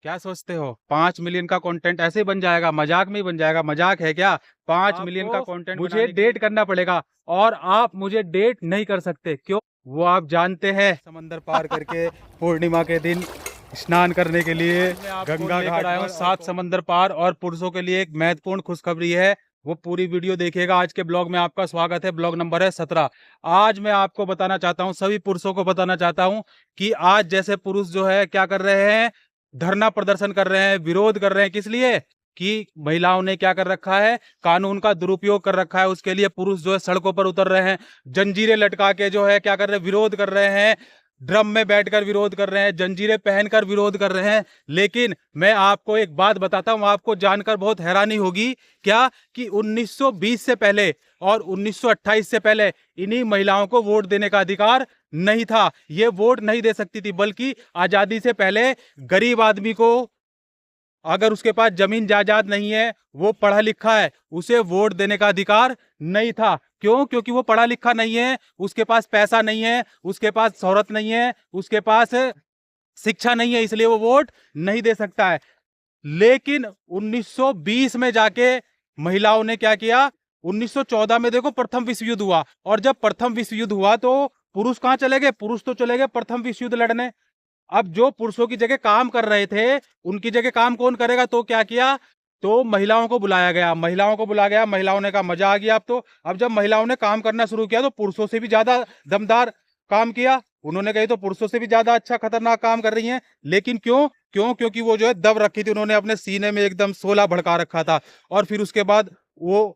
क्या सोचते हो 5 मिलियन का कंटेंट ऐसे ही बन जाएगा? मजाक में ही बन जाएगा? मजाक है क्या? 5 मिलियन का आपको कंटेंट मुझे बनाने के लिए डेट करना पड़ेगा और आप मुझे डेट नहीं कर सकते। क्यों? वो आप जानते हैं। समंदर पार करके पूर्णिमा के दिन स्नान करने के लिए आज मैं आपको गंगा लेकर घाट आया हूँ पर और 7 समंदर पार, और पुरुषों के लिए एक महत्वपूर्ण खुशखबरी है। वो पूरी वीडियो देखिएगा। आज के ब्लॉग में आपका स्वागत है। ब्लॉग नंबर है 17। आज मैं आपको बताना चाहता हूँ, सभी पुरुषों को बताना चाहता हूँ कि आज जैसे पुरुष जो है क्या कर रहे हैं, धरना प्रदर्शन कर रहे हैं, विरोध कर रहे हैं। किस लिए? कि महिलाओं ने क्या कर रखा है, कानून का दुरुपयोग कर रखा है। उसके लिए पुरुष जो है सड़कों पर उतर रहे हैं, जंजीरें लटका के जो है क्या कर रहे हैं, विरोध कर रहे हैं। ड्रम में बैठकर विरोध कर रहे हैं, जंजीरें पहनकर विरोध कर रहे हैं। लेकिन मैं आपको एक बात बताता हूं, आपको जानकर बहुत हैरानी होगी। क्या? कि 1920 से पहले और 1928 से पहले इन्हीं महिलाओं को वोट देने का अधिकार नहीं था। ये वोट नहीं दे सकती थी, बल्कि आजादी से पहले गरीब आदमी को, अगर उसके पास जमीन जायदाद नहीं है, वो पढ़ा लिखा है, उसे वोट देने का अधिकार नहीं था। क्यों? क्योंकि वो पढ़ा लिखा नहीं है, उसके पास पैसा नहीं है, उसके पास शोहरत नहीं है, उसके पास शिक्षा नहीं है, इसलिए वो वोट नहीं दे सकता है। लेकिन 1920 में जाके महिलाओं ने क्या किया? 1914 में देखो प्रथम विश्व युद्ध हुआ, और जब प्रथम विश्व युद्ध हुआ तो पुरुष कहां चले गए? पुरुष तो चले गए प्रथम विश्व युद्ध लड़ने। अब जो पुरुषों की जगह काम कर रहे थे, उनकी जगह काम कौन करेगा? तो क्या किया? तो महिलाओं को बुलाया गया, महिलाओं को बुलाया गया। महिलाओं ने कहा मजा आ गया अब तो। अब जब महिलाओं ने काम करना शुरू किया तो पुरुषों से भी ज्यादा दमदार काम किया। उन्होंने कही तो पुरुषों से भी ज्यादा अच्छा खतरनाक काम कर रही हैं। लेकिन क्यों? क्यों? क्योंकि वो जो है दब रखी थी, उन्होंने अपने सीने में एकदम शोला भड़का रखा था। और फिर उसके बाद वो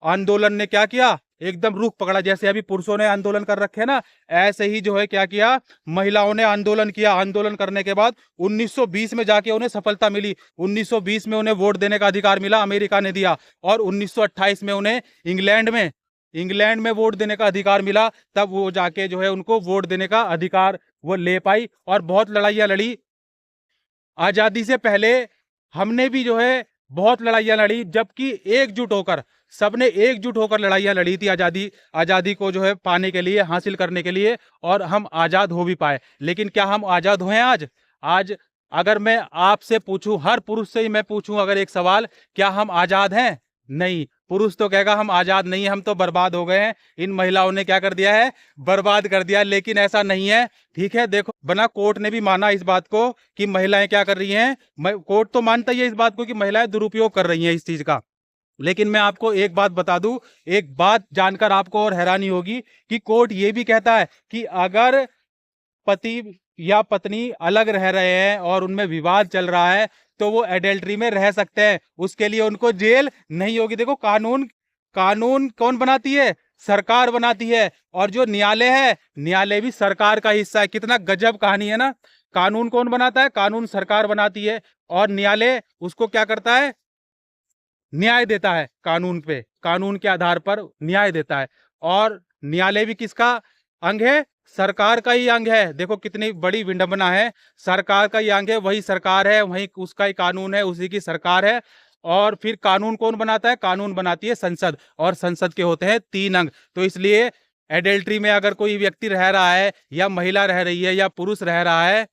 आंदोलन ने क्या किया? एकदम रुख पकड़ा। जैसे अभी पुरुषों ने आंदोलन कर रखे हैं ना, ऐसे ही जो है क्या किया, महिलाओं ने आंदोलन किया। आंदोलन करने के बाद 1920 में जाके उन्हें सफलता मिली। 1920 में उन्हें वोट देने का अधिकार मिला, अमेरिका ने दिया। और 1928 में उन्हें इंग्लैंड में वोट देने का अधिकार मिला। तब वो जाके जो है उनको वोट देने का अधिकार वो ले पाई। और बहुत लड़ाइयां लड़ी। आजादी से पहले हमने भी जो है बहुत लड़ाइयां लड़ी, जबकि एकजुट होकर, सबने एकजुट होकर लड़ाइयां लड़ी थी आजादी आजादी को जो है पाने के लिए, हासिल करने के लिए। और हम आजाद हो भी पाए। लेकिन क्या हम आजाद हुए आज? आज अगर मैं आपसे पूछूं, हर पुरुष से ही मैं पूछूं अगर एक सवाल, क्या हम आजाद हैं? नहीं। पुरुष तो कहेगा हम आजाद नहीं हैं, हम तो बर्बाद हो गए हैं। इन महिलाओं ने क्या कर दिया है? बर्बाद कर दिया। लेकिन ऐसा नहीं है। ठीक है, देखो, बना कोर्ट ने भी माना इस बात को कि महिलाएं क्या कर रही हैं। कोर्ट तो मानता ही है इस बात को कि महिलाएं दुरुपयोग कर रही हैं इस चीज का। लेकिन मैं आपको एक बात बता दूं, एक बात जानकर आपको और हैरानी होगी कि कोर्ट ये भी कहता है कि अगर पति या पत्नी अलग रह रहे हैं और उनमें विवाद चल रहा है, तो वो एडल्ट्री में रह सकते हैं। उसके लिए उनको जेल नहीं होगी। देखो, कानून कानून कौन बनाती है? सरकार बनाती है। और जो न्यायालय है, न्यायालय भी सरकार का हिस्सा है। कितना गजब कहानी है ना। कानून कौन बनाता है? कानून सरकार बनाती है। और न्यायालय उसको क्या करता है? न्याय देता है। कानून पे, कानून के आधार पर न्याय देता है। और न्यायालय भी किसका अंग है? सरकार का ही अंग है। देखो कितनी बड़ी विडंबना है। सरकार का ही अंग है, वही सरकार है, वही उसका ही कानून है, उसी की सरकार है। और फिर कानून कौन बनाता है? कानून बनाती है संसद। और संसद के होते हैं 3 अंग। तो इसलिए एडल्ट्री में अगर कोई व्यक्ति रह रहा है, या महिला रह रही है, या पुरुष रह रहा है,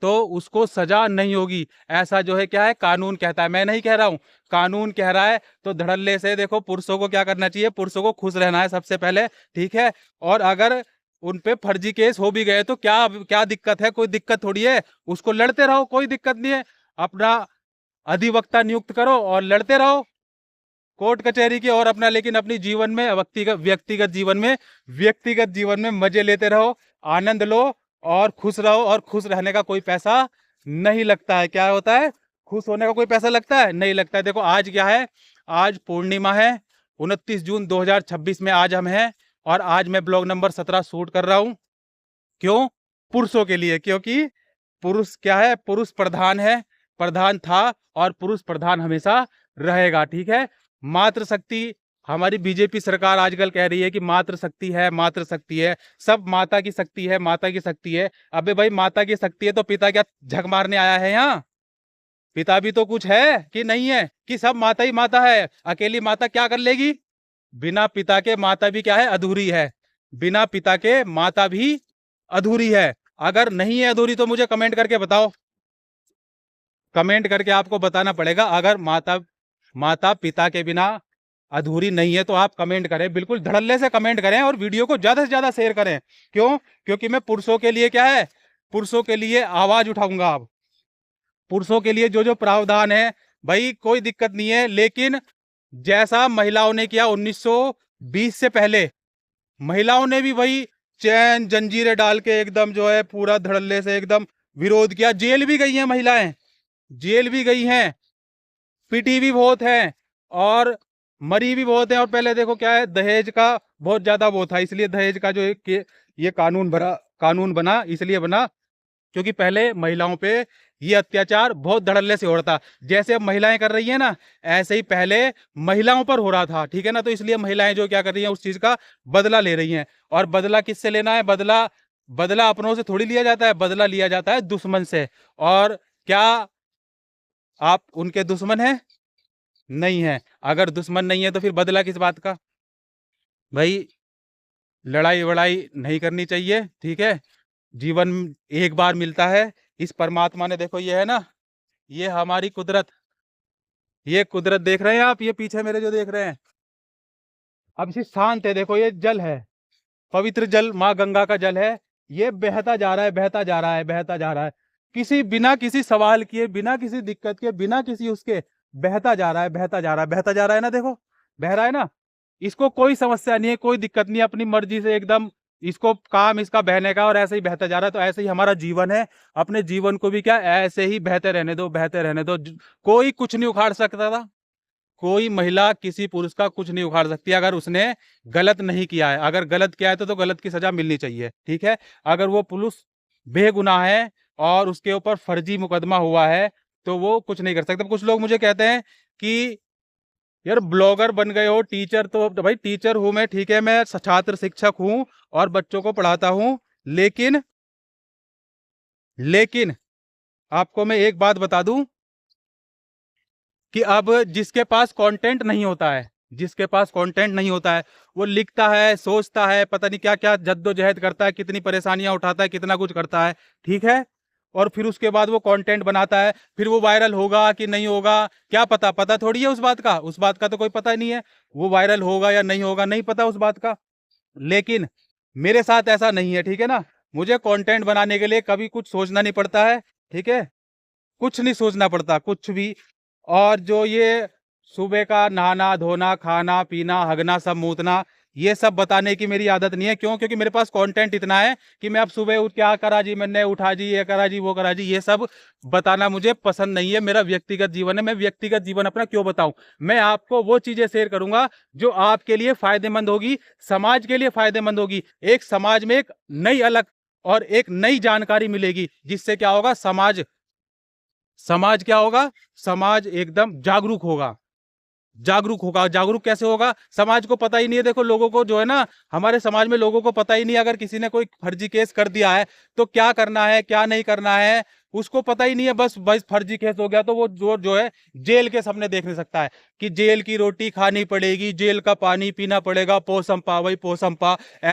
तो उसको सजा नहीं होगी। ऐसा जो है क्या है, कानून कहता है। मैं नहीं कह रहा हूं, कानून कह रहा है। तो धड़ल्ले से देखो, पुरुषों को क्या करना चाहिए? पुरुषों को खुश रहना है सबसे पहले। ठीक है। और अगर उन पे फर्जी केस हो भी गए तो क्या क्या दिक्कत है? कोई दिक्कत थोड़ी है। उसको लड़ते रहो, कोई दिक्कत नहीं है। अपना अधिवक्ता नियुक्त करो और लड़ते रहो कोर्ट कचहरी के। और अपना, लेकिन अपनी जीवन में, व्यक्तिगत व्यक्तिगत जीवन में मजे लेते रहो, आनंद लो और खुश रहो। और खुश रहने का कोई पैसा नहीं लगता है। क्या होता है? खुश होने का कोई पैसा लगता है? नहीं लगता है। देखो आज क्या है, आज पूर्णिमा है। 29 जून 2026 में आज हम हैं। और आज मैं ब्लॉग नंबर 17 शूट कर रहा हूं। क्यों? पुरुषों के लिए। क्योंकि पुरुष क्या है? पुरुष प्रधान है, प्रधान था, और पुरुष प्रधान हमेशा रहेगा। ठीक है। मातृ शक्ति, हमारी बीजेपी सरकार आजकल कह रही है कि मातृ शक्ति है, मातृ शक्ति है, सब माता की शक्ति है, माता की शक्ति है। अबे भाई, माता की शक्ति है तो पिता क्या झक मारने आया है यहाँ? पिता भी तो कुछ है कि नहीं है? कि सब माता ही माता है? अकेली माता क्या कर लेगी? बिना पिता के माता भी क्या है? अधूरी है। बिना पिता के माता भी अधूरी है। अगर नहीं है अधूरी तो मुझे कमेंट करके बताओ। कमेंट करके आपको बताना पड़ेगा। अगर माता पिता के बिना अधूरी नहीं है तो आप कमेंट करें, बिल्कुल धड़ल्ले से कमेंट करें और वीडियो को ज्यादा से ज्यादा शेयर करें। क्यों? क्योंकि मैं पुरुषों के लिए क्या है, पुरुषों के लिए आवाज उठाऊंगा। अब पुरुषों के लिए जो जो प्रावधान है भाई कोई दिक्कत नहीं है, लेकिन जैसा महिलाओं ने किया 1920 से पहले, महिलाओं ने भी वही चैन जंजीरें डाल के एकदम जो है पूरा धड़ल्ले से एकदम विरोध किया। जेल भी गई हैं महिलाएं, जेल भी गई हैं, पिटी भी बहुत है और मरी भी बहुत है। और पहले देखो क्या है, दहेज का बहुत ज्यादा वो था, इसलिए दहेज का जो ये कानून बना इसलिए बना क्योंकि पहले महिलाओं पे ये अत्याचार बहुत धड़ल्ले से हो रहा था। जैसे अब महिलाएं कर रही है ना, ऐसे ही पहले महिलाओं पर हो रहा था, ठीक है ना। तो इसलिए महिलाएं जो क्या कर रही हैं, उस चीज का बदला ले रही हैं। और बदला किससे लेना है? बदला अपनों से थोड़ी लिया जाता है, बदला लिया जाता है दुश्मन से। और क्या आप उनके दुश्मन हैं? नहीं है। अगर दुश्मन नहीं है तो फिर बदला किस बात का? भाई लड़ाई वड़ाई नहीं करनी चाहिए, ठीक है। जीवन एक बार मिलता है। इस परमात्मा ने, देखो ये है ना, ये हमारी कुदरत, ये कुदरत देख रहे हैं आप, ये पीछे मेरे जो देख रहे हैं, अब इसी शांत है। देखो ये जल है, पवित्र जल, माँ गंगा का जल है। ये बहता जा रहा है, बहता जा रहा है, बहता जा रहा है, बिना किसी सवाल किए, बिना किसी दिक्कत के, बिना किसी उसके बहता जा रहा है, बहता जा रहा है, बहता जा रहा है ना। देखो बह रहा है ना, इसको कोई समस्या नहीं है, कोई दिक्कत नहीं है, अपनी मर्जी से एकदम इसको काम इसका बहने का, और ऐसे ही बहता जा रहा है। तो ऐसे ही हमारा जीवन है, अपने जीवन को भी क्या ऐसे ही बहते रहने दो, बहते रहने दो। कोई कुछ नहीं उखाड़ सकता था, कोई महिला किसी पुरुष का कुछ नहीं उखाड़ सकती अगर उसने गलत नहीं किया है। अगर गलत किया है तो गलत की सजा मिलनी चाहिए, ठीक है। अगर वो पुरुष बेगुनाह है और उसके ऊपर फर्जी मुकदमा हुआ है तो वो कुछ नहीं कर सकता। कुछ लोग मुझे कहते हैं कि यार ब्लॉगर बन गए हो, टीचर, तो भाई टीचर हूं मैं, ठीक है, मैं छात्र शिक्षक हूं और बच्चों को पढ़ाता हूं। लेकिन आपको मैं एक बात बता दूं कि अब जिसके पास कंटेंट नहीं होता है, जिसके पास कंटेंट नहीं होता है, वो लिखता है, सोचता है, पता नहीं क्या क्या जद्दोजहद करता है, कितनी परेशानियां उठाता है, कितना कुछ करता है, ठीक है। और फिर उसके बाद वो कंटेंट बनाता है, फिर वो वायरल होगा कि नहीं होगा क्या पता, पता थोड़ी है उस बात का, उस बात का तो कोई पता ही नहीं है, वो वायरल होगा या नहीं होगा नहीं पता उस बात का। लेकिन मेरे साथ ऐसा नहीं है, ठीक है ना। मुझे कंटेंट बनाने के लिए कभी कुछ सोचना नहीं पड़ता है, ठीक है, कुछ नहीं सोचना पड़ता, कुछ भी। और जो ये सुबह का नहाना धोना, खाना पीना, हगना, सब मूतना, ये सब बताने की मेरी आदत नहीं है। क्यों? क्योंकि मेरे पास कंटेंट इतना है कि मैं अब सुबह उठ क्या करा जी, मैंने उठा जी, ये करा जी, वो करा जी, ये सब बताना मुझे पसंद नहीं है। मेरा व्यक्तिगत जीवन है, मैं व्यक्तिगत जीवन अपना क्यों बताऊं। मैं आपको वो चीजें शेयर करूंगा जो आपके लिए फायदेमंद होगी, समाज के लिए फायदेमंद होगी। एक समाज में एक नई अलग और एक नई जानकारी मिलेगी, जिससे क्या होगा, समाज क्या होगा, समाज एकदम जागरूक होगा। जागरूक होगा, जागरूक कैसे होगा? समाज को पता ही नहीं है, देखो लोगों को जो है ना, हमारे समाज में लोगों को पता ही नहीं है, अगर किसी ने कोई फर्जी केस कर दिया है तो क्या करना है क्या नहीं करना है उसको पता ही नहीं है। बस बस फर्जी केस हो गया तो वो जो है जेल के सामने देख नहीं सकता है कि जेल की रोटी खानी पड़ेगी, जेल का पानी पीना पड़ेगा, पोसम पा भाई पोसम पा।